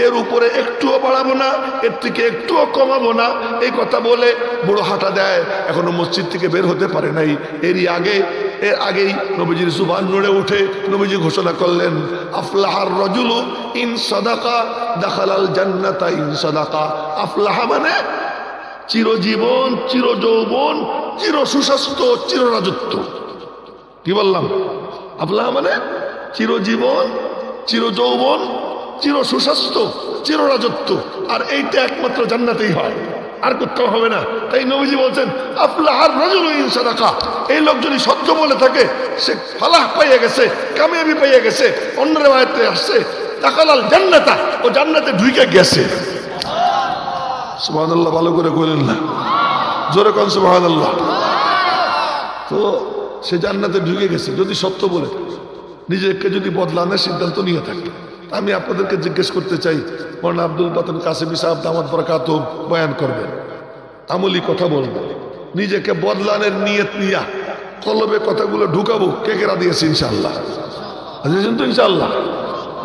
এর উপরে একটুও বাড়াবো না, এর থেকে একটুও কমাবো না। এই কথা বলে বুড়ো হাঁটা দেয়, এখনো মসজিদ থেকে বের হতে পারে নাই। এর আগেই নবীজির জুবান নড়ে উঠে নবীজি ঘোষণা করলেন, আফলাহার রাজুলু ইন সাদাকা দাখালাল জান্নাতা ইন সাদাকা। আফলাহা মানে চিরজীবন, চিরযৌবন, চির সুস্বাস্থ্য, চির রাজত্ব। কি বললাম? আফলাহা মানে চিরজীবন, চিরযৌবন, চির সুস্বাস্থ্য, চির রাজত্ব। আর এইটা একমাত্র জান্নাতেই হয়, আর কোথাও হবে না। তাই নবীজি বলছেন আফলাহার রাজুলু ইন সাদাকা। এই লোক যদি সত্য বলে থাকে সে ফালাহ পাইয়া গেছে, কামিয়াবি পাইয়া গেছে। অন্য রিওয়ায়াতে আসছে দাখালাল জান্নাতা, ও জান্নাতে ঢুকে গেছে। সুবহানাল্লাহ, ভালো করে কইলেন না, জোরে কোন সুবহানাল্লাহ। তো সে জান্নাতে ঢুকে গেছে যদি সত্য বলে, নিজেকে যদি বদলানোর সিদ্ধান্ত নিয়ে থাকে। আমি আপনাদেরকে জিজ্ঞেস করতে চাই, মৌলানা আব্দুল বাতেন কাসেমি সাহেব দামাত বরকাতুহু বয়ান করবেন, আমলি কথা বলবো, নিজেকে বদলানোর নিয়ত নিয়া কলবে কথাগুলো ঢুকাবো। কে রাজি আছে ইনশাআল্লাহ? আছেন তো ইনশাআল্লাহ?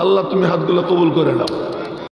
আল্লাহ তুমি হাতগুলো কবুল করে নাও।